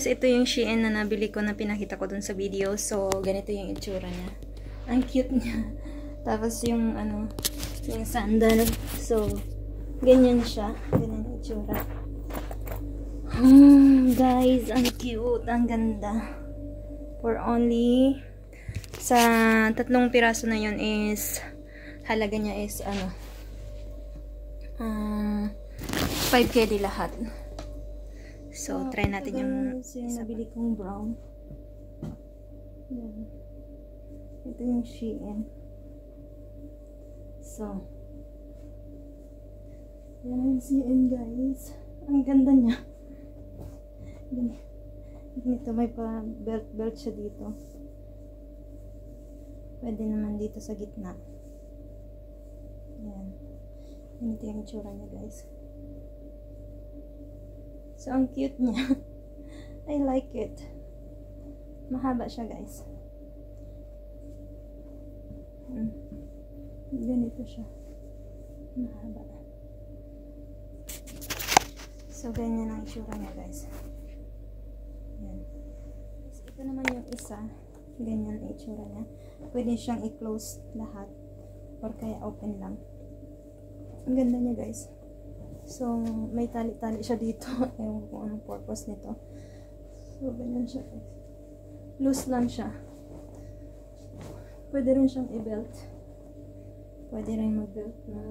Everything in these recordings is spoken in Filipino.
So, ito yung Shein na nabili ko na pinakita ko dun sa video. So, ganito yung itsura niya. Ang cute niya. Tapos yung, yung sandal. So, ganyan siya. Ganyan yung itsura. Guys, ang cute. Ang ganda. For only, sa 3 piraso na yun is, halaga niya is, 5KD lahat. So, try natin yung nabili kong brown. Yan. Ito yung Shein. So, yan yung Shein, guys. Ang ganda niya. Ganito, may pa belt siya dito. Pwede naman dito sa gitna. Yan. Ganito yung itsura niya, guys. So, ang cute niya. I like it. Mahaba siya, guys. Ganito siya. Mahaba. So, ganyan ang itsura niya, guys. Yan. So, ito naman yung isa. Ganyan ang itsura niya. Pwede siyang i-close lahat. Or kaya open lang. Ang ganda niya, guys. So, may tali-tali siya dito. Ewan ko kung anong purpose nito. So, ganyan siya, guys. Loose lang siya. Pwede rin siyang i-belt. Pwede rin mag-belt na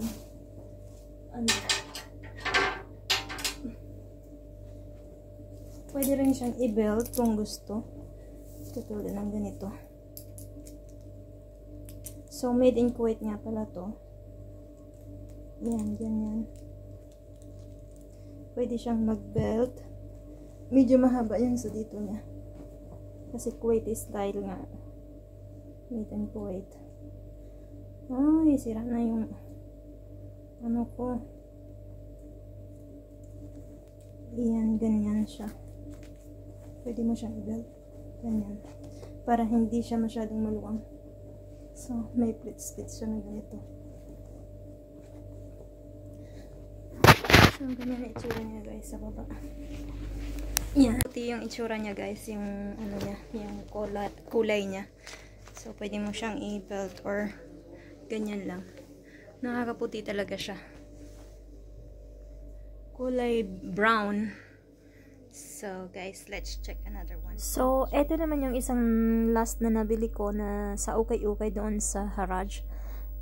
pwede rin siyang i-belt kung gusto. Katulad ng ganito. So, made in Kuwait nga pala to. Yan, ganyan. Pwede siyang mag-belt. Medyo mahaba yan sa dito niya. Kasi Kuwaiti style nga. Made in Kuwait. Ay, sira na yung ko. Yan, ganyan siya. Pwede mo siyang i-belt. Ganyan. Para hindi siya masyadong maluwang. So, may plits-plits siya na ganito. So, ganyan yung itsura niya, guys, sa baba. Yan. Ito yung itsura niya, guys. Yung, niya, yung kulay niya. So, pwede mo siyang i-belt or ganyan lang. Nakakaputi talaga siya. Kulay brown. So, guys, let's check another one. So, eto naman yung isang last na nabili ko na sa ukay-ukay doon sa Haraj.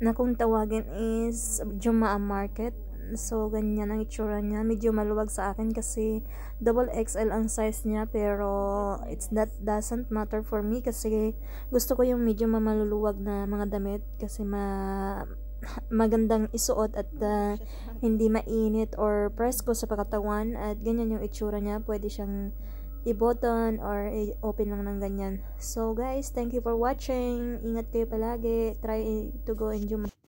Na kung tawagin is Jumaa Market. So, ganyan ang itsura niya. Medyo maluwag sa akin kasi double XL ang size niya. Pero, that doesn't matter for me kasi gusto ko yung medyo mamaluluwag na mga damit. Kasi magandang isuot at hindi mainit or presko sa pagkatawan. At ganyan yung itsura niya. Pwede siyang i-button or i-open lang ng ganyan. So, guys, thank you for watching. Ingat kayo palagi. Try to go and Jumaa.